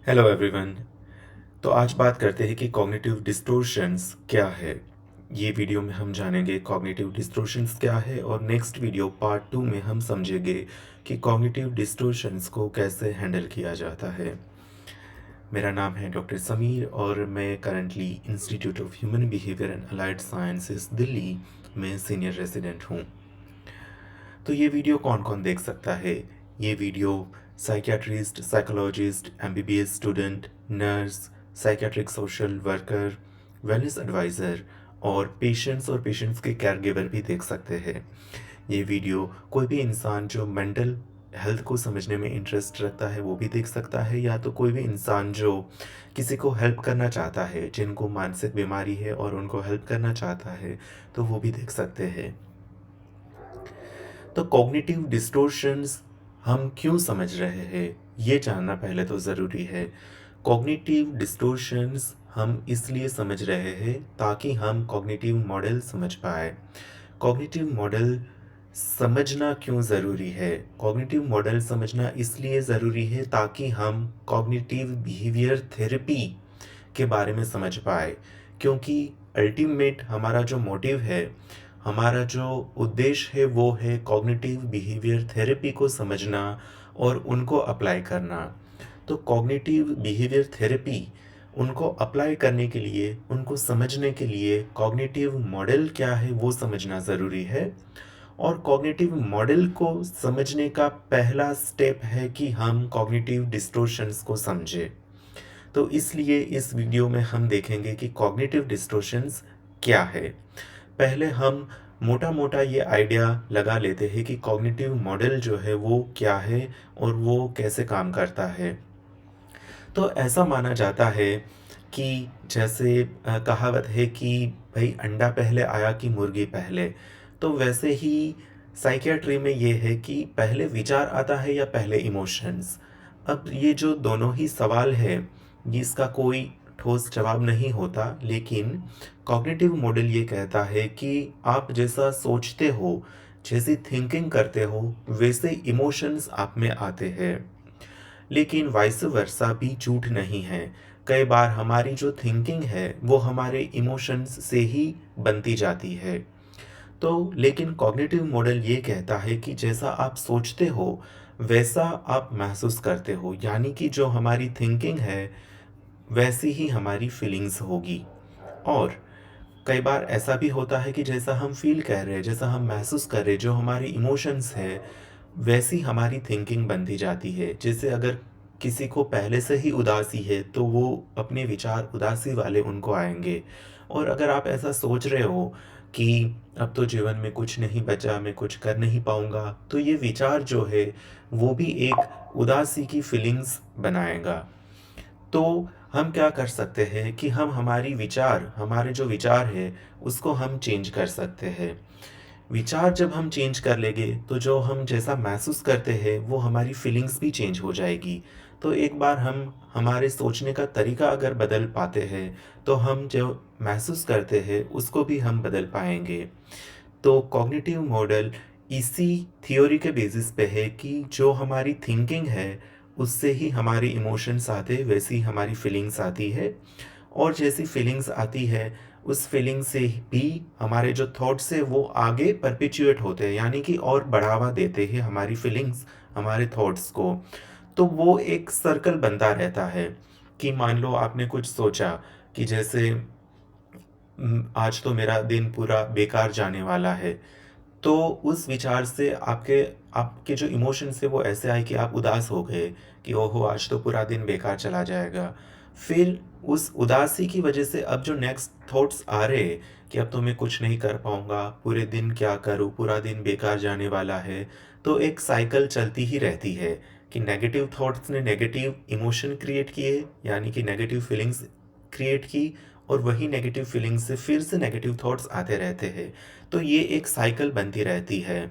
Hello everyone. तो आज बात करते हैं कि कॉग्निटिव डिस्टॉर्शंस क्या है। ये वीडियो में हम जानेंगे कॉग्निटिव डिस्टॉर्शंस क्या है और नेक्स्ट वीडियो पार्ट 2 में हम समझेंगे कि कॉग्निटिव डिस्टॉर्शंस को कैसे हैंडल किया जाता है। मेरा नाम है डॉक्टर समीर और मैं currently institute of human behaviour and allied sciences Delhi में सीनियर रेजिडेंट हूँ। तो ये वीडियो कौन कौन देख सकता है? ये video psychiatrist, psychologist, MBBS student, nurse, psychiatric social worker, wellness advisor और पेशेंट्स के केयर गिवर भी देख सकते हैं। ये वीडियो कोई भी इंसान जो मेंटल हेल्थ को समझने में इंटरेस्ट रखता है वो भी देख सकता है, या तो कोई भी इंसान जो किसी को हेल्प करना चाहता है, जिनको मानसिक बीमारी है और उनको हेल्प करना चाहता है, तो वो भी देख सकते हैं। तो कॉग्निटिव डिस्टॉर्शंस हम क्यों समझ रहे हैं, ये जानना पहले तो ज़रूरी है। कॉग्निटिव डिस्टॉर्शंस हम इसलिए समझ रहे हैं ताकि हम कॉग्निटिव मॉडल समझ पाए। कॉग्निटिव मॉडल समझना क्यों ज़रूरी है? कॉग्निटिव मॉडल समझना इसलिए ज़रूरी है ताकि हम कॉग्निटिव बिहेवियर थेरेपी के बारे में समझ पाए, क्योंकि अल्टीमेट हमारा जो मोटिव है, हमारा जो उद्देश्य है, वो है कॉग्निटिव बिहेवियर थेरेपी को समझना और उनको अप्लाई करना। तो कॉग्निटिव बिहेवियर थेरेपी उनको अप्लाई करने के लिए, उनको समझने के लिए कॉग्निटिव मॉडल क्या है वो समझना ज़रूरी है। और कॉग्निटिव मॉडल को समझने का पहला स्टेप है कि हम कॉग्निटिव डिस्टॉर्शंस को समझें। तो इसलिए इस वीडियो में हम देखेंगे कि कॉग्निटिव डिस्टॉर्शंस क्या है। पहले हम मोटा मोटा ये आइडिया लगा लेते हैं कि कॉग्निटिव मॉडल जो है वो क्या है और वो कैसे काम करता है। तो ऐसा माना जाता है कि जैसे कहावत है कि भाई अंडा पहले आया कि मुर्गी पहले, तो वैसे ही साइकियाट्री में ये है कि पहले विचार आता है या पहले इमोशंस। अब ये जो दोनों ही सवाल है, ये इसका कोई ठोस जवाब नहीं होता, लेकिन कॉग्निटिव मॉडल ये कहता है कि आप जैसा सोचते हो, जैसी थिंकिंग करते हो, वैसे इमोशंस आप में आते हैं। लेकिन वाइस वर्सा भी झूठ नहीं है। कई बार हमारी जो थिंकिंग है वो हमारे इमोशंस से ही बनती जाती है। तो लेकिन कॉग्निटिव मॉडल ये कहता है कि जैसा आप सोचते हो वैसा आप महसूस करते हो, यानी कि जो हमारी थिंकिंग है वैसी ही हमारी फीलिंग्स होगी। और कई बार ऐसा भी होता है कि जैसा हम फील कर रहे हैं, जैसा हम महसूस कर रहे हैं, जो हमारे इमोशंस है वैसी हमारी थिंकिंग बनती जाती है। जैसे अगर किसी को पहले से ही उदासी है तो वो अपने विचार उदासी वाले उनको आएंगे। और अगर आप ऐसा सोच रहे हो कि अब तो जीवन में कुछ नहीं बचा, मैं कुछ कर नहीं पाऊंगा, तो ये विचार जो है वो भी एक उदासी की फीलिंग्स बनाएगा। तो हम क्या कर सकते हैं कि हम हमारे जो विचार है उसको हम चेंज कर सकते हैं। विचार जब हम चेंज कर लेंगे तो जो हम जैसा महसूस करते हैं वो हमारी फीलिंग्स भी चेंज हो जाएगी। तो एक बार हम हमारे सोचने का तरीका अगर बदल पाते हैं तो हम जो महसूस करते हैं उसको भी हम बदल पाएंगे। तो कॉग्निटिव मॉडल इसी थ्योरी के बेसिस पे है कि जो हमारी थिंकिंग है उससे ही हमारे इमोशंस आते हैं, वैसी हमारी फीलिंग्स आती है। और जैसी फीलिंग्स आती है उस फीलिंग से भी हमारे जो थॉट्स है वो आगे परपेचुएट होते हैं, यानी कि और बढ़ावा देते हैं हमारी फीलिंग्स, हमारे थॉट्स को। तो वो एक सर्कल बनता रहता है कि मान लो आपने कुछ सोचा कि जैसे आज तो मेरा दिन पूरा बेकार जाने वाला है, तो उस विचार से आपके आपके जो इमोशंस है वो ऐसे आए कि आप उदास हो गए कि ओहो आज तो पूरा दिन बेकार चला जाएगा। फिर उस उदासी की वजह से अब जो नेक्स्ट थॉट्स आ रहे हैं कि अब तो मैं कुछ नहीं कर पाऊंगा, पूरे दिन क्या करूँ, पूरा दिन बेकार जाने वाला है। तो एक साइकिल चलती ही रहती है कि नेगेटिव थॉट्स ने नेगेटिव इमोशन क्रिएट किए, यानी कि नेगेटिव फीलिंग्स क्रिएट की, और वही नेगेटिव फीलिंग्स से फिर से नेगेटिव थॉट्स आते रहते हैं। तो ये एक साइकिल बनती रहती है।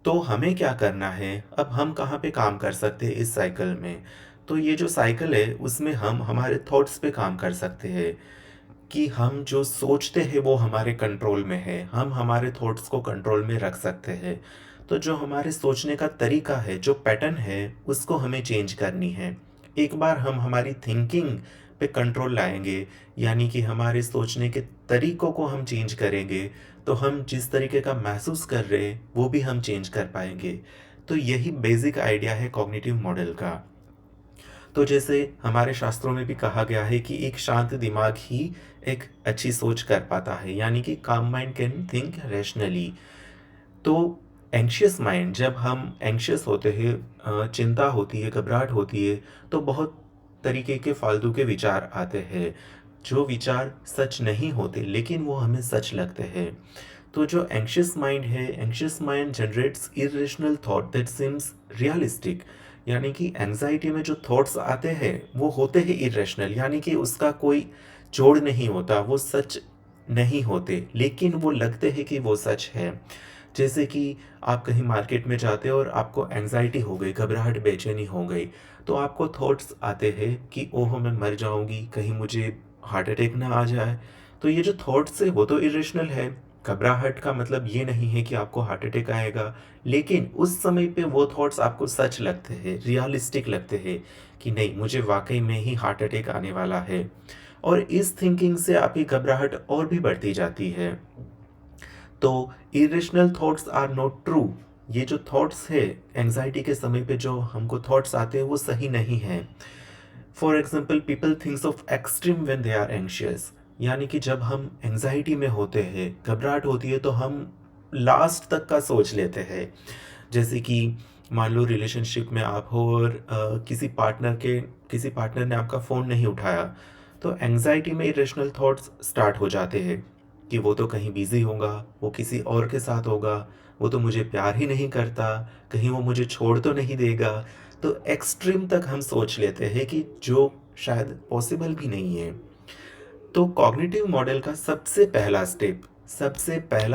तो हमें क्या करना है, अब हम कहाँ पे काम कर सकते हैं इस साइकिल में? तो ये जो साइकिल है उसमें हम हमारे थॉट्स पे काम कर सकते हैं कि हम जो सोचते हैं वो हमारे कंट्रोल में है, हम हमारे थॉट्स को कंट्रोल में रख सकते हैं। तो जो हमारे सोचने का तरीका है, जो पैटर्न है, उसको हमें चेंज करनी है। एक बार हम हमारी थिंकिंग पे कंट्रोल लाएंगे, यानी कि हमारे सोचने के तरीकों को हम चेंज करेंगे, तो हम जिस तरीके का महसूस कर रहे हैं वो भी हम चेंज कर पाएंगे। तो यही बेसिक आइडिया है कॉग्निटिव मॉडल का। तो जैसे हमारे शास्त्रों में भी कहा गया है कि एक शांत दिमाग ही एक अच्छी सोच कर पाता है, यानी कि काम माइंड कैन थिंक रैशनली। तो एंग्शियस माइंड, जब हम एंग्शियस होते हैं, चिंता होती है, घबराहट होती है, तो बहुत तरीके के फालतू के विचार आते हैं, जो विचार सच नहीं होते लेकिन वो हमें सच लगते हैं। तो जो एंग्शियस माइंड है, anxious mind generates irrational thought that seems realistic, यानी कि एंजाइटी में जो थॉट्स आते हैं वो होते हैं इरेशनल, यानी कि उसका कोई जोड़ नहीं होता, वो सच नहीं होते लेकिन वो लगते हैं कि वो सच है। जैसे कि आप कहीं मार्केट में जाते हो और आपको एंजाइटी हो गई, घबराहट, बेचैनी हो गई, तो आपको थॉट्स आते हैं कि ओहो मैं मर जाऊंगी, कहीं मुझे हार्ट अटैक ना आ जाए। तो ये जो थॉट्स है वो तो इरेशनल है। घबराहट का मतलब ये नहीं है कि आपको हार्ट अटैक आएगा, लेकिन उस समय पे वो थॉट्स आपको सच लगते हैं, रियलिस्टिक लगते हैं कि नहीं, मुझे वाकई में ही हार्ट अटैक आने वाला है। और इस थिंकिंग से आपकी घबराहट और भी बढ़ती जाती है। तो irrational thoughts are not true. ये जो थॉट्स है एंजाइटी के समय पे जो हमको थॉट्स आते हैं वो सही नहीं है। For example, people thinks of extreme when they are anxious, यानी कि जब हम एंजाइटी में होते हैं, घबराहट होती है, तो हम लास्ट तक का सोच लेते हैं। जैसे कि मान लो रिलेशनशिप में आप हो और किसी पार्टनर ने आपका फ़ोन नहीं उठाया, तो एंजाइटी में इरेशनल थॉट्स स्टार्ट हो जाते हैं कि वो तो कहीं बिजी होगा, वो किसी और के साथ होगा, वो तो मुझे प्यार ही नहीं करता, कहीं वो मुझे छोड़ तो नहीं देगा। तो एक्सट्रीम तक हम सोच लेते हैं कि जो शायद पॉसिबल भी नहीं है। तो कॉग्निटिव मॉडल का सबसे पहला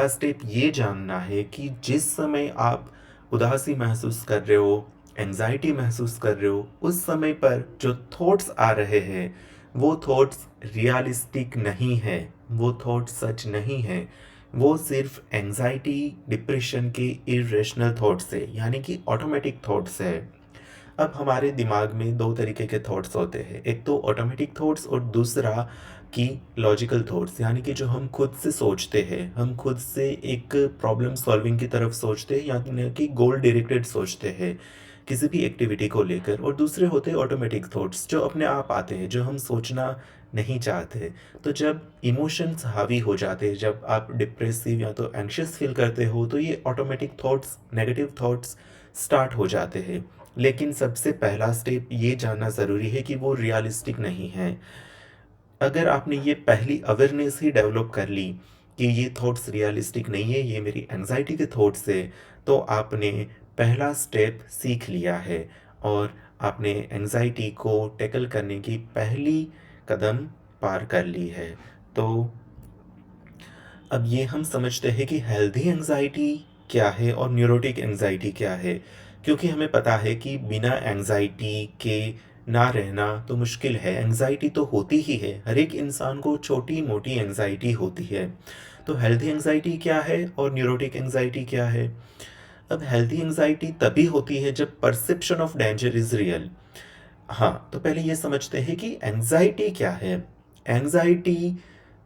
स्टेप ये जानना है कि जिस समय आप उदासी महसूस कर रहे हो, एंजाइटी महसूस कर रहे हो, उस समय पर जो थॉट्स आ रहे हैं वो थॉट्स रियलिस्टिक नहीं है, वो थॉट्स सच नहीं है, वो सिर्फ एंजाइटी, डिप्रेशन के इरेशनल थॉट्स है, यानी कि ऑटोमेटिक थॉट्स है। अब हमारे दिमाग में दो तरीके के थॉट्स होते हैं, एक तो ऑटोमेटिक थॉट्स और दूसरा कि लॉजिकल थॉट्स, यानी कि जो हम खुद से सोचते हैं, हम खुद से एक प्रॉब्लम सॉल्विंग की तरफ सोचते हैं, यानी कि गोल डायरेक्टेड सोचते हैं किसी भी एक्टिविटी को लेकर। और दूसरे होते हैं ऑटोमेटिक थॉट्स, जो अपने आप आते हैं, जो हम सोचना नहीं चाहते। तो जब इमोशंस हावी हो जाते हैं, जब आप डिप्रेसिव या तो एंग्शियस फील करते हो, तो ये automatic thoughts, negative thoughts start हो जाते हैं। लेकिन सबसे पहला स्टेप ये जानना ज़रूरी है कि वो रियलिस्टिक नहीं है। अगर आपने ये पहली अवेयरनेस ही डेवलप कर ली कि ये थॉट्स रियलिस्टिक नहीं है, ये मेरी एंजाइटी के थॉट्स है, तो आपने पहला स्टेप सीख लिया है और आपने एंजाइटी को टैकल करने की पहली कदम पार कर ली है। तो अब ये हम समझते हैं कि हेल्दी एंजाइटी क्या है और न्यूरोटिक एंजाइटी क्या है, क्योंकि हमें पता है कि बिना एंजाइटी के ना रहना तो मुश्किल है। एंजाइटी तो होती ही है, हर एक इंसान को छोटी मोटी एंजाइटी होती है। तो हेल्दी एंजाइटी क्या है और न्यूरोटिक एंजाइटी क्या है? अब हेल्दी एंजाइटी तभी होती है जब perception of danger is real. हाँ, तो पहले ये समझते हैं कि एंजाइटी क्या है। एंजाइटी,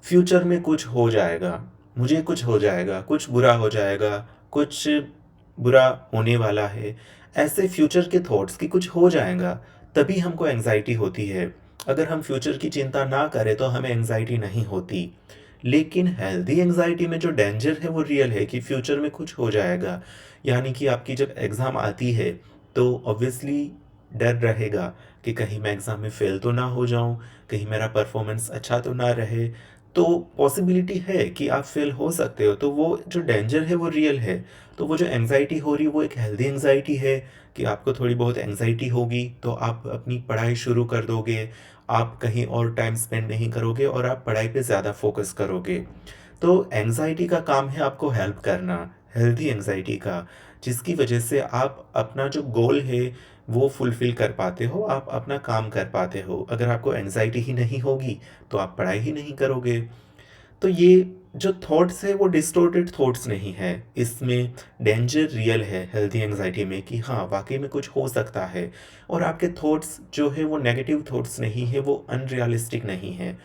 फ्यूचर में कुछ हो जाएगा, मुझे कुछ हो जाएगा, कुछ बुरा हो जाएगा, कुछ बुरा होने वाला है, ऐसे फ्यूचर के थॉट्स कि कुछ हो जाएगा, तभी हमको एंजाइटी होती है। अगर हम फ्यूचर की चिंता ना करें तो हमें एंजाइटी नहीं होती। लेकिन हेल्दी एंजाइटी में जो डेंजर है वो रियल है कि फ्यूचर में कुछ हो जाएगा, यानी कि आपकी जब एग्ज़ाम आती है तो ऑब्वियसली डर रहेगा कि कहीं मैं एग्ज़ाम में फ़ेल तो ना हो जाऊं, कहीं मेरा परफॉर्मेंस अच्छा तो ना रहे। तो पॉसिबिलिटी है कि आप फेल हो सकते हो, तो वो जो डेंजर है वो रियल है। तो वो जो एंजाइटी हो रही है वो एक हेल्दी एंजाइटी है कि आपको थोड़ी बहुत एंजाइटी होगी तो आप अपनी पढ़ाई शुरू कर दोगे, आप कहीं और टाइम स्पेंड नहीं करोगे और आप पढ़ाई पे ज़्यादा फोकस करोगे। तो एंजाइटी का काम है आपको हेल्प करना, हेल्दी एंजाइटी का, जिसकी वजह से आप अपना जो गोल है वो फुलफ़िल कर पाते हो, आप अपना काम कर पाते हो। अगर आपको एंजाइटी ही नहीं होगी तो आप पढ़ाई ही नहीं करोगे। तो ये जो थॉट्स है वो डिस्टोर्टेड थॉट्स नहीं है, इसमें डेंजर रियल है हेल्थी एंग्जाइटी में कि हाँ वाकई में कुछ हो सकता है। और आपके थॉट्स जो है वो नेगेटिव थॉट्स नहीं है, वो अनरियलिस्टिक नहीं है।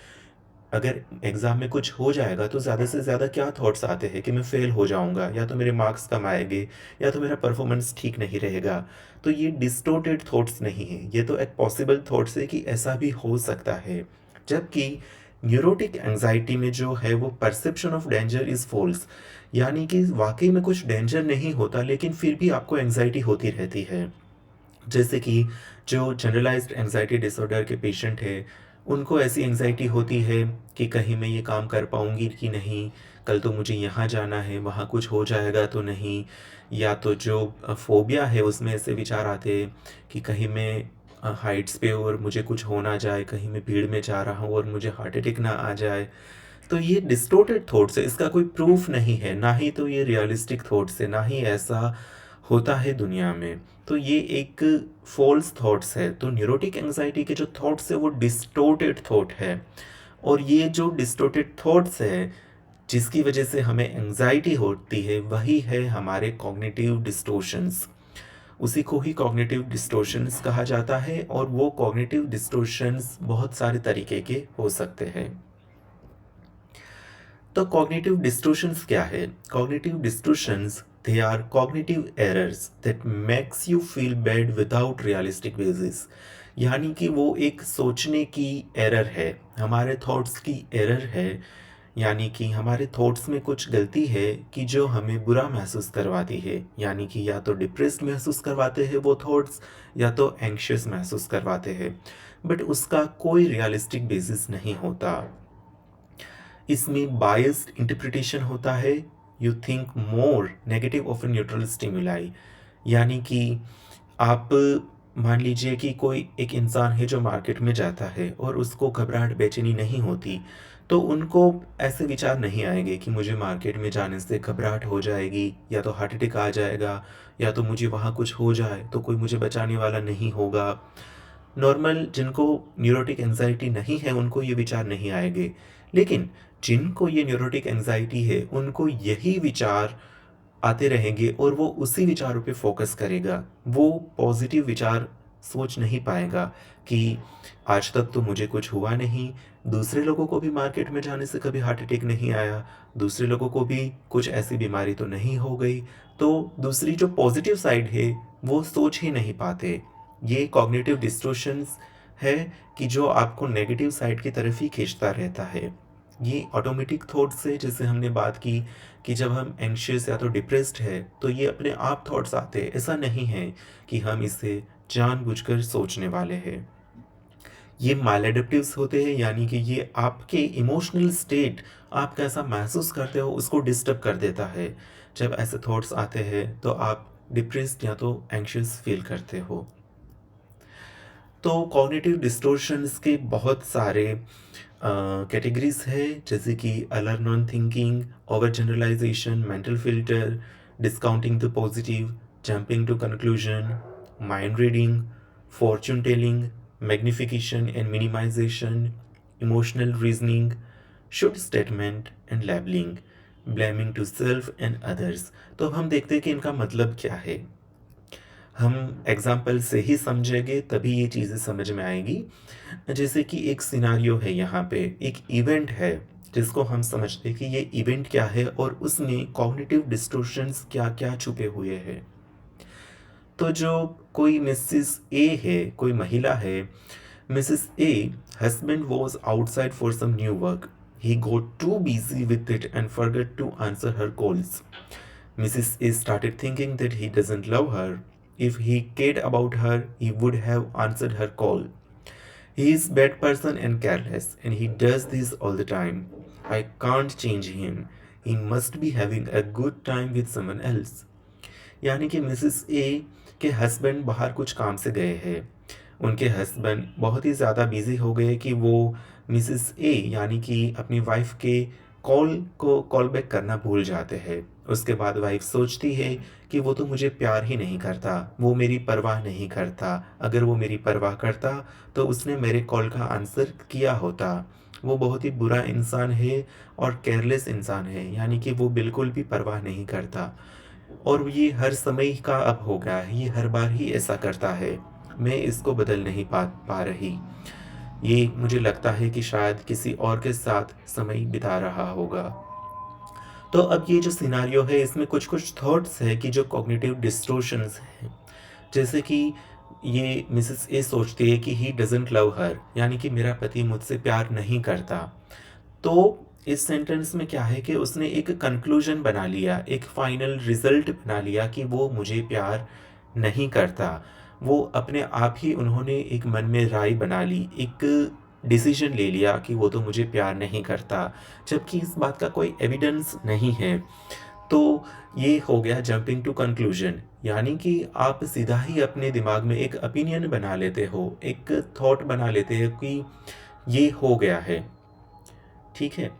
अगर एग्ज़ाम में कुछ हो जाएगा तो ज़्यादा से ज़्यादा क्या थॉट्स आते हैं कि मैं फ़ेल हो जाऊँगा, या तो मेरे मार्क्स कम आएँगे, या तो मेरा परफॉर्मेंस ठीक नहीं रहेगा। तो ये डिस्टॉर्टेड थॉट्स नहीं है, ये तो एक पॉसिबल थॉट्स है कि ऐसा भी हो सकता है। जबकि न्यूरोटिक एंग्जाइटी में जो है वो perception of danger is false, यानी कि वाकई में कुछ डेंजर नहीं होता लेकिन फिर भी आपको एंग्जाइटी होती रहती है। जैसे कि जो जनरलाइज्ड एंग्जाइटी डिसऑर्डर के पेशेंट हैं, उनको ऐसी एंग्जाइटी होती है कि कहीं मैं ये काम कर पाऊँगी कि नहीं, कल तो मुझे यहाँ जाना है, वहाँ कुछ हो जाएगा तो नहीं। या तो जो फ़ोबिया है उसमें ऐसे विचार आते हैं कि कहीं मैं हाइट्स पे और मुझे कुछ हो ना जाए, कहीं मैं भीड़ में जा रहा हूँ और मुझे हार्ट अटैक ना आ जाए। तो ये डिस्टॉर्टेड थॉट्स है, इसका कोई प्रूफ नहीं है, ना ही तो ये रियलिस्टिक थॉट्स है, ना ही ऐसा होता है दुनिया में। तो ये एक फॉल्स थॉट्स है। तो न्यूरोटिक एंग्जाइटी के जो थॉट्स है वो डिस्टॉर्टेड थॉट है। और ये जो डिस्टॉर्टेड थॉट्स है जिसकी वजह से हमें एंग्जाइटी होती है, वही है हमारे कॉग्निटिव डिस्टॉर्शंस। उसी को ही कॉग्निटिव डिस्टॉर्शंस कहा जाता है। और वो कॉग्निटिव डिस्टॉर्शंस बहुत सारे तरीके के हो सकते हैं। तो कॉग्निटिव डिस्टॉर्शंस क्या है? Cognitive distortions, they are cognitive errors that makes you feel bad without realistic basis। यानी कि वो एक सोचने की एरर है, हमारे थॉट्स की एरर है। यानी कि हमारे थॉट्स में कुछ गलती है कि जो हमें बुरा महसूस करवाती है, यानी कि या तो डिप्रेस्ड महसूस करवाते हैं वो थॉट्स, या तो एंग्शियस महसूस करवाते हैं, बट उसका कोई रियलिस्टिक बेसिस नहीं होता। इसमें बायस्ड इंटरप्रिटेशन होता है। You think more negative of a neutral stimuli. यानी कि आप मान लीजिए कि कोई एक इंसान है जो मार्केट में जाता है और उसको घबराहट बेचैनी नहीं होती, तो उनको ऐसे विचार नहीं आएंगे कि मुझे मार्केट में जाने से घबराहट हो जाएगी, या तो हार्ट अटैक आ जाएगा, या तो मुझे वहाँ कुछ हो जाए तो कोई मुझे बचाने वाला नहीं होगा। नॉर्मल जिनको न्यूरोटिक एंजाइटी नहीं है उनको ये विचार नहीं आएंगे। लेकिन जिनको ये न्यूरोटिक एंजाइटी है उनको यही विचार आते रहेंगे और वो उसी विचारों पे फोकस करेगा। वो पॉजिटिव विचार सोच नहीं पाएगा कि आज तक तो मुझे कुछ हुआ नहीं, दूसरे लोगों को भी मार्केट में जाने से कभी हार्ट अटैक नहीं आया, दूसरे लोगों को भी कुछ ऐसी बीमारी तो नहीं हो गई। तो दूसरी जो पॉजिटिव साइड है वो सोच ही नहीं पाते। ये कॉग्निटिव डिस्टॉर्शंस है कि जो आपको नेगेटिव साइड की तरफ ही खींचता रहता है। ये ऑटोमेटिक थॉट्स से जैसे हमने बात की कि जब हम एंग्शियस या तो डिप्रेस्ड है तो ये अपने आप थॉट्स आते हैं, ऐसा नहीं है कि हम इसे जानबूझकर सोचने वाले हैं। ये मैलएडेप्टिव्स होते हैं, यानी कि ये आपके इमोशनल स्टेट, आप कैसा महसूस करते हो उसको डिस्टर्ब कर देता है। जब ऐसे थॉट्स आते हैं तो आप डिप्रेस्ड या तो एंग्शियस फील करते हो। तो कॉग्निटिव डिस्टॉर्शंस के बहुत सारे कैटेगरीज है, जैसे कि all or none thinking, over generalisation, mental filter, discounting the positive, jumping to conclusion, mind reading, fortune telling, magnification and minimisation, emotional reasoning, should statement and labelling, blaming to self and others. तो अब हम देखते हैं कि इनका मतलब क्या है। हम एग्जाम्पल से ही समझेंगे तभी ये चीज़ें समझ में आएगी। जैसे कि एक सिनारियो है, यहाँ पे एक इवेंट है जिसको हम समझते हैं कि ये इवेंट क्या है और उसमें कॉग्निटिव डिस्टॉर्शंस क्या क्या छुपे हुए हैं। तो जो कोई मिसेस ए है, कोई महिला है, Mrs A husband was outside for some new work, he got too busy with it and forget to answer her calls. Mrs. A started thinking that he doesn't love her. If he cared about her, he would have answered her call. He is a bad person and careless, and he does this all the time. I can't change him. He must be having a good time with someone else. यानी कि Mrs A के husband बाहर कुछ काम से गए हैं। उनके हस्बैंड बहुत ही ज़्यादा बिजी हो गए कि वो मिसेस ए यानी कि अपनी वाइफ के कॉल बैक करना भूल जाते हैं। उसके बाद वाइफ सोचती है कि वो तो मुझे प्यार ही नहीं करता, वो मेरी परवाह नहीं करता, अगर वो मेरी परवाह करता तो उसने मेरे कॉल का आंसर किया होता। वो बहुत ही बुरा इंसान है और केयरलेस इंसान है, यानी कि वो बिल्कुल भी परवाह नहीं करता। और ये हर समय का अब हो गया है, ये हर बार ही ऐसा करता है। मैं इसको बदल नहीं पा रही। ये मुझे लगता है कि शायद किसी और के साथ समय बिता रहा होगा। तो अब ये जो सिनेरियो है इसमें कुछ-कुछ थॉट्स है कि जो कॉग्निटिव डिस्टॉर्शंस हैं। जैसे कि ये मिसेस ए सोचती है कि ही डज़न्ट लव हर, यानी कि मेरा पति मुझसे प्यार नहीं करता। तो इस सेंटेंस में क्या है कि उसने एक कंक्लूजन बना लिया, एक फाइनल रिजल्ट बना लिया कि वो मुझे प्यार नहीं करता। वो अपने आप ही उन्होंने एक मन में राय बना ली, एक डिसीजन ले लिया कि वो तो मुझे प्यार नहीं करता, जबकि इस बात का कोई एविडेंस नहीं है। तो ये हो गया जंपिंग टू कंक्लूजन, यानी कि आप सीधा ही अपने दिमाग में एक ओपिनियन बना लेते हो, एक थॉट बना लेते हो कि ये हो गया है। ठीक है।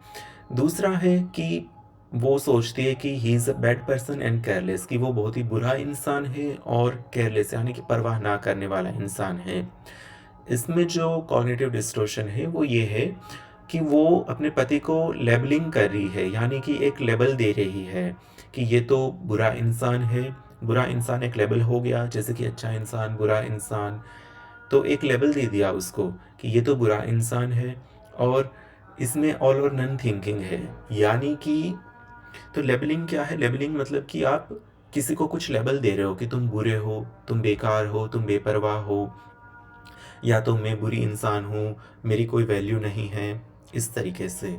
दूसरा है कि वो सोचती है कि he is a bad person and careless, कि वो बहुत ही बुरा इंसान है और केयरलेस यानी कि परवाह ना करने वाला इंसान है। इसमें जो कॉग्निटिव डिस्टॉर्शन है वो ये है कि वो अपने पति को लेबलिंग कर रही है, यानी कि एक लेबल दे रही है कि ये तो बुरा इंसान है। बुरा इंसान एक लेबल हो गया, जैसे कि अच्छा इंसान, बुरा इंसान। तो एक लेबल दे दिया उसको कि ये तो बुरा इंसान है। और इसमें ऑल और नन थिंकिंग है, यानी कि तो लेबलिंग क्या है? लेबलिंग मतलब कि आप किसी को कुछ लेबल दे रहे हो कि तुम बुरे हो, तुम बेकार हो, तुम बेपरवाह हो, या तो मैं बुरी इंसान हूँ, मेरी कोई वैल्यू नहीं है, इस तरीके से।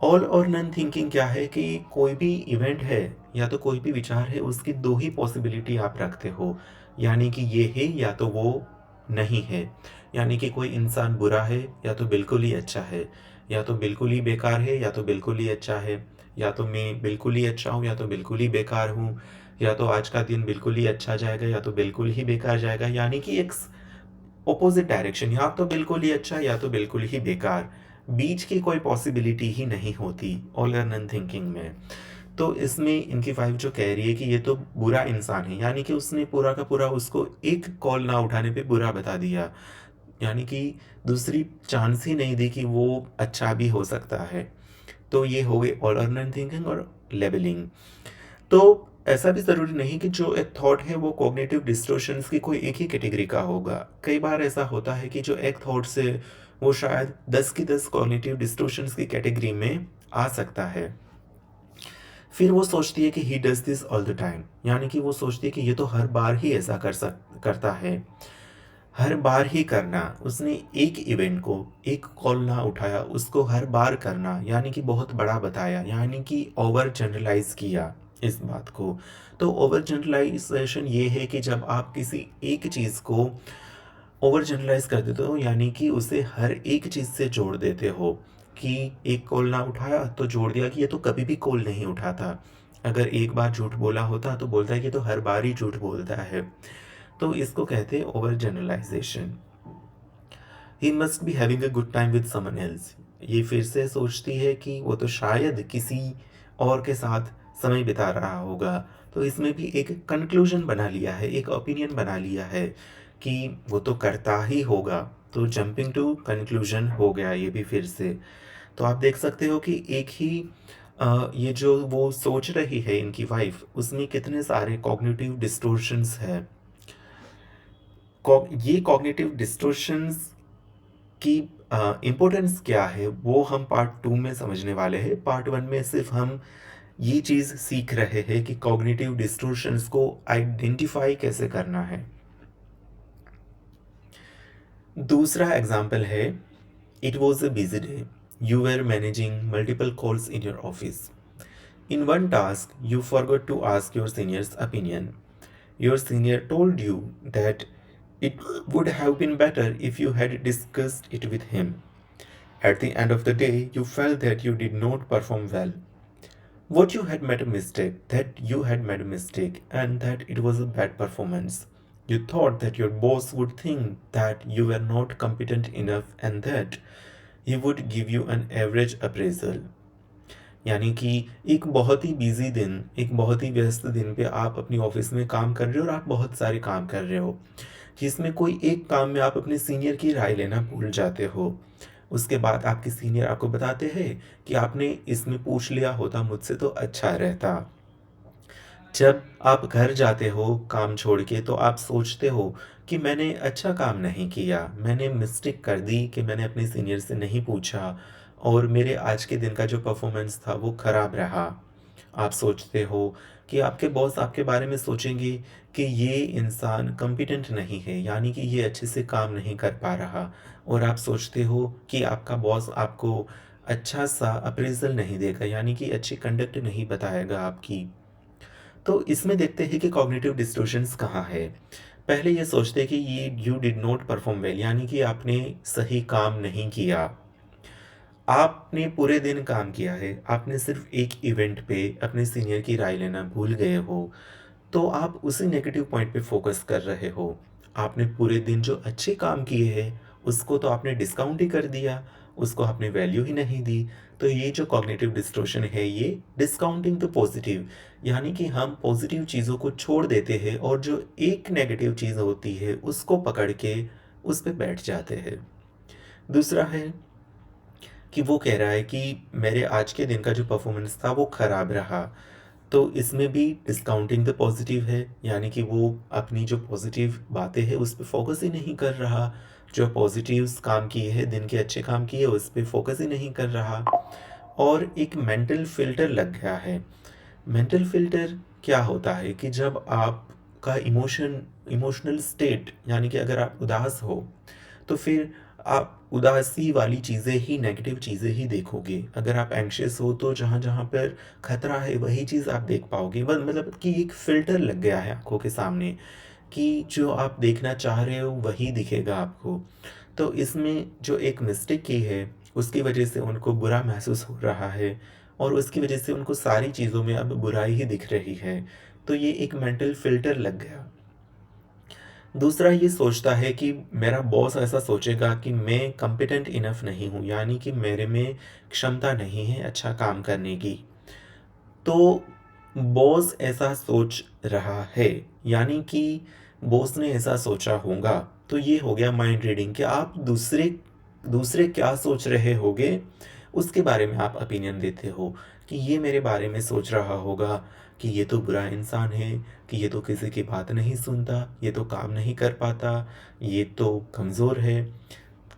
ऑल और नन थिंकिंग क्या है कि कोई भी इवेंट है या तो कोई भी विचार है, उसकी दो ही पॉसिबिलिटी आप रखते हो, यानी कि ये है या तो वो नहीं है। यानी कि कोई इंसान बुरा है या तो बिल्कुल ही अच्छा है, या तो बिल्कुल ही बेकार है या तो बिल्कुल ही अच्छा है, या तो मैं बिल्कुल ही अच्छा हूँ या तो बिल्कुल ही बेकार हूँ, या तो आज का दिन बिल्कुल ही अच्छा जाएगा या तो बिल्कुल ही बेकार जाएगा, यानी कि एक ऑपोजिट डायरेक्शन, या तो बिल्कुल ही अच्छा या तो बिल्कुल ही बेकार। बीच की कोई पॉसिबिलिटी ही नहीं होती ऑल और नन थिंकिंग में। तो इसमें इनकी वाइफ जो कह रही है कि ये तो बुरा इंसान है, यानी कि उसने पूरा का पूरा उसको एक कॉल ना उठाने पे बुरा बता दिया, यानी कि दूसरी चांस ही नहीं दी कि वो अच्छा भी हो सकता है। तो ये हो गई ऑल और नन थिंकिंग और लेबलिंग। तो ऐसा भी ज़रूरी नहीं कि जो एक थॉट है वो कॉग्निटिव डिस्टॉर्शंस की कोई एक ही कैटेगरी का होगा। कई बार ऐसा होता है कि जो एक थॉट से वो शायद 10 की 10 कॉग्निटिव डिस्टॉर्शंस की कैटेगरी में आ सकता है। फिर वो सोचती है कि he does this all the time, यानी कि वो सोचती है कि ये तो हर बार ही ऐसा करता है। हर बार ही करना, उसने एक इवेंट को, एक कॉल ना उठाया, उसको हर बार करना, यानी कि बहुत बड़ा बताया, यानी कि ओवर जनरलाइज़ किया इस बात को। तो ओवर जनरलाइज़ेशन ये है कि जब आप किसी एक चीज़ को ओवर जनरलाइज़ कर देते हो, यानी कि उसे हर एक चीज़ से जोड़ देते हो कि एक कॉल ना उठाया तो जोड़ दिया कि ये तो कभी भी कॉल नहीं उठाता। अगर एक बार झूठ बोला होता तो बोलता है कि ये तो हर बार ही झूठ बोलता है। तो इसको कहते हैं over generalization. He must be having a good time with someone else, ये फिर से सोचती है कि वो तो शायद किसी और के साथ समय बिता रहा होगा। तो इसमें भी एक कंक्लूजन बना लिया है, एक ओपिनियन बना लिया है कि वो तो करता ही होगा। तो जंपिंग टू कंक्लूजन हो गया ये भी फिर से। तो आप देख सकते हो कि एक ही ये जो वो सोच रही है इनकी वाइफ, उसमें कितने सारे कॉग्निटिव डिस्टॉर्शंस है। ये कॉग्निटिव डिस्टॉर्शंस की इम्पोर्टेंस क्या है वो हम पार्ट 2 में समझने वाले हैं। पार्ट 1 में सिर्फ हम ये चीज़ सीख रहे हैं कि कॉग्निटिव डिस्टॉर्शंस को आइडेंटिफाई कैसे करना है। दूसरा एग्जाम्पल है, it was a busy day, you were managing multiple calls in your office. In one task, you forgot to ask your senior's opinion. Your senior told you that it would have been better if you had discussed it with him. At the end of the day, you felt that you did not perform well. What you had made a mistake, that you had made a mistake, and that it was a bad performance. You thought that your boss would think that you were not competent enough and that he would give you an average appraisal. यानी कि एक बहुत ही busy दिन, एक बहुत ही व्यस्त दिन पे आप अपनी ऑफ़िस में काम कर रहे हो और आप बहुत सारे काम कर रहे हो, जिसमें कोई एक काम में आप अपने सीनियर की राय लेना भूल जाते हो। उसके बाद आपके सीनियर आपको बताते हैं कि आपने इसमें पूछ लिया होता मुझसे तो अच्छा रहता। जब आप घर जाते हो काम छोड़ के तो आप सोचते हो कि मैंने अच्छा काम नहीं किया, मैंने मिस्टेक कर दी कि मैंने अपने सीनियर से नहीं पूछा और मेरे आज के दिन का जो परफॉर्मेंस था वो खराब रहा। आप सोचते हो कि आपके बॉस आपके बारे में सोचेंगे कि ये इंसान कॉम्पिटेंट नहीं है, यानी कि ये अच्छे से काम नहीं कर पा रहा, और आप सोचते हो कि आपका बॉस आपको अच्छा सा अप्रेज़ल नहीं देगा, यानी कि अच्छी कंडक्ट नहीं बताएगा आपकी। तो इसमें देखते हैं कि कॉग्निटिव डिस्टॉर्शंस कहाँ है। पहले ये सोचते हैं कि ये you did not perform well, यानी कि आपने सही काम नहीं किया। आपने पूरे दिन काम किया है, आपने सिर्फ़ एक इवेंट पे अपने सीनियर की राय लेना भूल गए हो, तो आप उसी नेगेटिव पॉइंट पे फ़ोकस कर रहे हो। आपने पूरे दिन जो अच्छे काम किए हैं, उसको तो आपने डिस्काउंट ही कर दिया, उसको आपने वैल्यू ही नहीं दी। तो ये जो कॉग्निटिव डिस्टॉर्शन है, ये डिस्काउंटिंग द पॉज़िटिव, यानी कि हम पॉज़िटिव चीज़ों को छोड़ देते हैं और जो एक नेगेटिव चीज़ होती है, उसको पकड़ के उस पे बैठ जाते हैं। दूसरा है कि वो कह रहा है कि मेरे आज के दिन का जो परफ़ॉर्मेंस था, वो ख़राब रहा। तो इसमें भी डिस्काउंटिंग द पॉजिटिव है, यानी कि वो अपनी जो पॉजिटिव बातें हैं उस पे फोकस ही नहीं कर रहा, जो पॉजिटिव्स काम किए हैं, दिन के अच्छे काम किए, उस पे फोकस ही नहीं कर रहा, और एक मेंटल फिल्टर लग गया है। मेंटल फिल्टर क्या होता है कि जब आपका इमोशनल स्टेट, यानी कि अगर आप उदास हो तो फिर आप उदासी वाली चीज़ें ही, नेगेटिव चीज़ें ही देखोगे। अगर आप एंग्ज़ियस हो तो जहाँ-जहाँ पर खतरा है वही चीज़ आप देख पाओगे। ब मतलब कि एक फ़िल्टर लग गया है आँखों के सामने कि जो आप देखना चाह रहे हो वही दिखेगा आपको। तो इसमें जो एक मिस्टेक की है, उसकी वज़ह से उनको बुरा महसूस हो रहा है और उसकी वज़ह से उनको सारी चीज़ों में अब बुराई ही दिख रही है। तो ये एक मेंटल फ़िल्टर लग गया। दूसरा ये सोचता है कि मेरा बॉस ऐसा सोचेगा कि मैं कॉम्पिटेंट इनफ नहीं हूँ, यानी कि मेरे में क्षमता नहीं है अच्छा काम करने की। तो बॉस ऐसा सोच रहा है, यानी कि बॉस ने ऐसा सोचा होगा। तो ये हो गया माइंड रीडिंग कि आप दूसरे दूसरे क्या सोच रहे होगे, उसके बारे में आप ओपिनियन देते हो कि ये मेरे बारे में सोच रहा होगा कि ये तो बुरा इंसान है, कि ये तो किसी की बात नहीं सुनता, ये तो काम नहीं कर पाता, ये तो कमज़ोर है,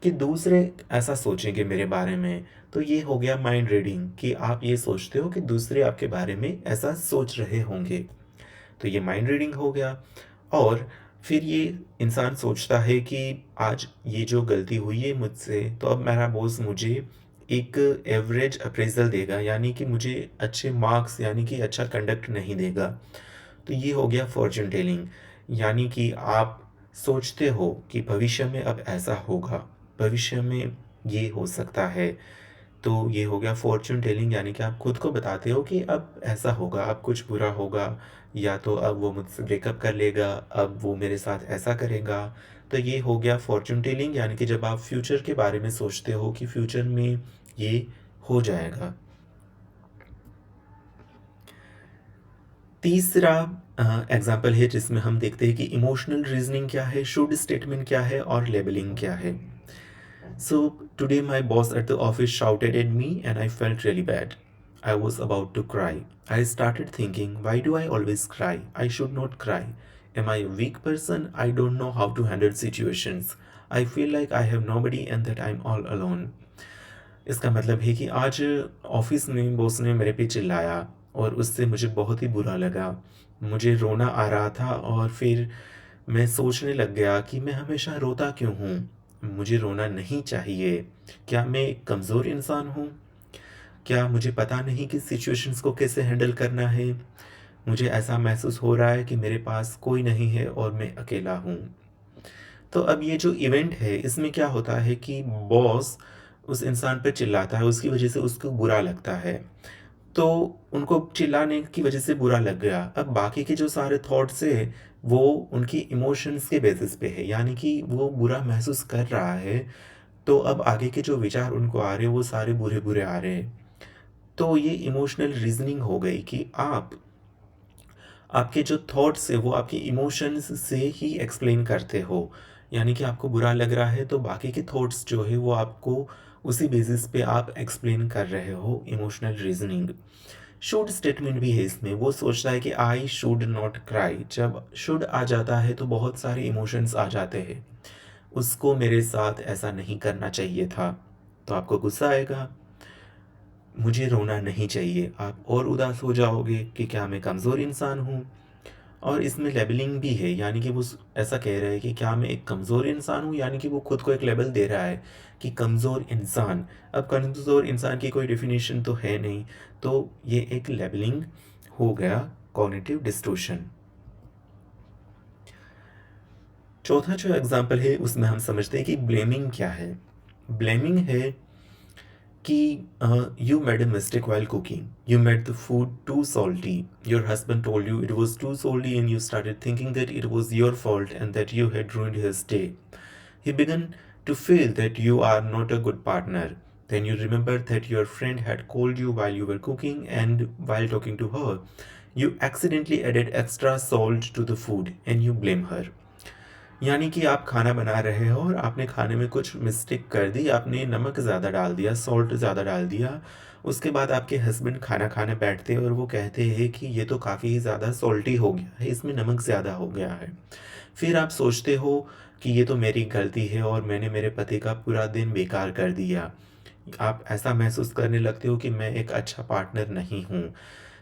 कि दूसरे ऐसा सोचेंगे मेरे बारे में। तो ये हो गया माइंड रीडिंग कि आप ये सोचते हो कि दूसरे आपके बारे में ऐसा सोच रहे होंगे। तो ये माइंड रीडिंग हो गया। और फिर ये इंसान सोचता है कि आज ये जो गलती हुई है मुझसे, तो अब मेरा बॉस मुझे एक एवरेज अप्रेज़ल देगा, यानी कि मुझे अच्छे मार्क्स, यानी कि अच्छा कंडक्ट नहीं देगा। तो ये हो गया फॉर्च्यून टेलिंग, यानी कि आप सोचते हो कि भविष्य में अब ऐसा होगा, भविष्य में ये हो सकता है। तो ये हो गया फॉर्च्यून टेलिंग, यानी कि आप खुद को बताते हो कि अब ऐसा होगा, अब कुछ बुरा होगा, या तो अब वो मुझसे ब्रेकअप कर लेगा, अब वो मेरे साथ ऐसा करेगा। तो ये हो गया फॉर्च्यून टेलिंग, यानी कि जब आप फ्यूचर के बारे में सोचते हो कि फ्यूचर में ये हो जाएगा। तीसरा एग्ज़ाम्पल है जिसमें हम देखते हैं कि इमोशनल रीज़निंग क्या है, शुड स्टेटमेंट क्या है और लेबलिंग क्या है। So today my boss at the office shouted at me and I felt really bad. I was about to cry. I started thinking, why do I always cry? I should not cry. Am I a weak person? I don't know how to handle situations. I feel like I have nobody and that I'm all alone. इसका मतलब है कि आज office में boss ने मेरे पे चिल्लाया और उससे मुझे बहुत ही बुरा लगा। मुझे रोना आ रहा था और फिर मैं सोचने लग गया कि मैं हमेशा रोता क्यों हूँ? मुझे रोना नहीं चाहिए। क्या मैं एक कमज़ोर इंसान हूँ? क्या मुझे पता नहीं कि सिचुएशंस को कैसे हैंडल करना है? मुझे ऐसा महसूस हो रहा है कि मेरे पास कोई नहीं है और मैं अकेला हूँ। तो अब ये जो इवेंट है, इसमें क्या होता है कि बॉस उस इंसान पे चिल्लाता है, उसकी वज़ह से उसको बुरा लगता है। तो उनको चिल्लाने की वज़ह से बुरा लग गया। अब बाकी के जो सारे थॉट्स हैं, वो उनकी इमोशंस के बेसिस पे है, यानी कि वो बुरा महसूस कर रहा है, तो अब आगे के जो विचार उनको आ रहे हैं, वो सारे बुरे-बुरे आ रहे हैं। तो ये इमोशनल रीजनिंग हो गई कि आपके जो थॉट्स है वो आपके इमोशंस से ही एक्सप्लेन करते हो। यानी कि आपको बुरा लग रहा है तो बाकी के थॉट्स जो है वो आपको उसी बेसिस पे आप एक्सप्लेन कर रहे हो, इमोशनल रीजनिंग। शुड स्टेटमेंट भी है इसमें, वो सोचता है कि आई शुड नॉट क्राई। जब शुड आ जाता है तो बहुत सारे इमोशंस आ जाते हैं, उसको मेरे साथ ऐसा नहीं करना चाहिए था, तो आपको गुस्सा आएगा, मुझे रोना नहीं चाहिए, आप और उदास हो जाओगे कि क्या मैं कमज़ोर इंसान हूँ। और इसमें लेबलिंग भी है, यानी कि वो ऐसा कह रहा है कि क्या मैं एक कमज़ोर इंसान हूँ, यानी कि वो खुद को एक लेबल दे रहा है कि कमज़ोर इंसान। अब कमज़ोर इंसान की कोई डेफिनेशन तो है नहीं, तो ये एक लेबलिंग हो गया, कॉग्निटिव डिस्टोर्शन। चौथा जो एग्जाम्पल है उसमें हम समझते हैं कि ब्लेमिंग क्या है। ब्लेमिंग है कि you made a mistake while cooking. You made the food too salty. Your husband told you it was too salty and you started thinking that it was your fault and that you had ruined his day. He began to feel that you are not a good partner. Then you remembered that your friend had called you while you were cooking, and while talking to her, you accidentally added extra salt to the food and you blame her. यानी कि आप खाना बना रहे हो और आपने खाने में कुछ मिस्टेक कर दी, आपने नमक ज़्यादा डाल दिया, सॉल्ट ज़्यादा डाल दिया। उसके बाद आपके हस्बैंड खाना खाने बैठते हैं और वो कहते हैं कि ये तो काफ़ी ज़्यादा सॉल्टी हो गया है, इसमें नमक ज़्यादा हो गया है। फिर आप सोचते हो कि ये तो मेरी गलती है और मैंने मेरे पति का पूरा दिन बेकार कर दिया। आप ऐसा महसूस करने लगते हो कि मैं एक अच्छा पार्टनर नहीं हूँ।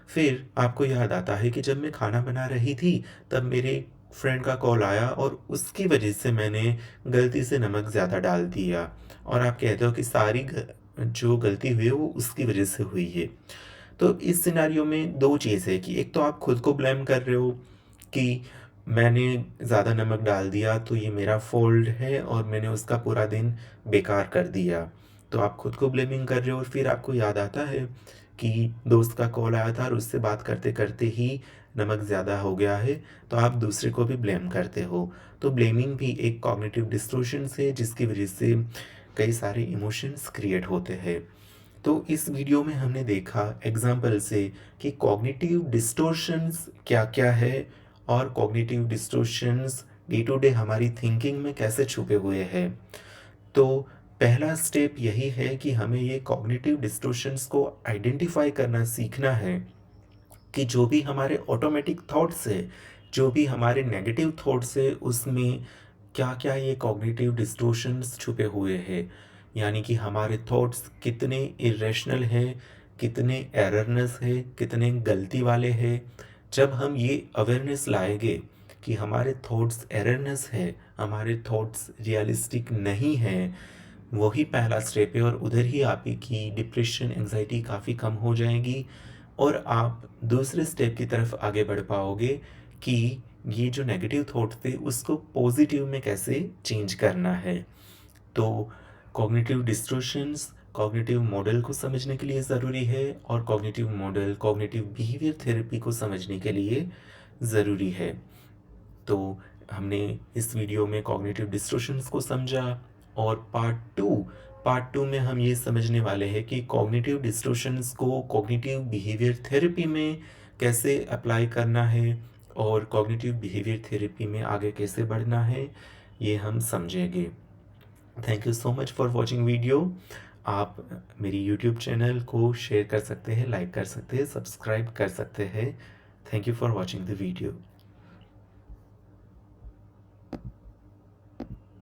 फिर आपको याद आता है कि जब मैं खाना बना रही थी तब मेरे फ्रेंड का कॉल आया और उसकी वजह से मैंने गलती से नमक ज़्यादा डाल दिया, और आप कहते हो कि जो गलती हुई है वो उसकी वजह से हुई है। तो इस सिनेरियो में दो चीज़ है कि एक तो आप खुद को ब्लेम कर रहे हो कि मैंने ज़्यादा नमक डाल दिया तो ये मेरा फॉल्ट है और मैंने उसका पूरा दिन बेकार कर दिया, तो आप खुद को ब्लेमिंग कर रहे हो। और फिर आपको याद आता है कि दोस्त का कॉल आया था और उससे बात करते करते ही नमक ज़्यादा हो गया है, तो आप दूसरे को भी ब्लेम करते हो। तो ब्लेमिंग भी एक कॉग्निटिव डिस्टॉर्शन है जिसकी वजह से कई सारे इमोशंस क्रिएट होते हैं। तो इस वीडियो में हमने देखा एग्जाम्पल से कि कॉग्निटिव डिस्टॉर्शंस क्या क्या है और cognitive distortions day to day हमारी थिंकिंग में कैसे छुपे हुए हैं। तो पहला स्टेप यही है कि हमें ये कॉग्निटिव डिस्टॉर्शंस को आइडेंटिफाई करना सीखना है कि जो भी हमारे ऑटोमेटिक थॉट्स है, जो भी हमारे नेगेटिव थॉट्स है, उसमें क्या क्या ये कॉग्निटिव डिस्टॉर्शंस छुपे हुए हैं। यानी कि हमारे थॉट्स कितने इरेशनल हैं, कितने एररनेस है, कितने गलती वाले हैं। जब हम ये अवेयरनेस लाएंगे कि हमारे थॉट्स एररनेस है, हमारे थॉट्स रियलिस्टिक नहीं हैं, वही पहला स्टेप है, और उधर ही आपकी डिप्रेशन एंजाइटी काफ़ी कम हो जाएगी और आप दूसरे स्टेप की तरफ आगे बढ़ पाओगे कि ये जो नेगेटिव थॉट थे उसको पॉजिटिव में कैसे चेंज करना है। तो कॉग्निटिव डिस्टॉर्शंस कॉग्निटिव मॉडल को समझने के लिए ज़रूरी है और cognitive model cognitive behaviour therapy को समझने के लिए ज़रूरी है। तो हमने इस वीडियो में कॉग्निटिव डिस्टॉर्शंस को समझा, और पार्ट टू में हम ये समझने वाले हैं कि कॉग्निटिव डिस्टॉर्शंस को कॉग्निटिव बिहेवियर थेरेपी में कैसे अप्लाई करना है और कॉग्निटिव बिहेवियर थेरेपी में आगे कैसे बढ़ना है, ये हम समझेंगे। Thank you so much for watching video. आप मेरी यूट्यूब चैनल को शेयर कर सकते हैं, लाइक कर सकते हैं, सब्सक्राइब कर सकते हैं। Thank you for watching the video.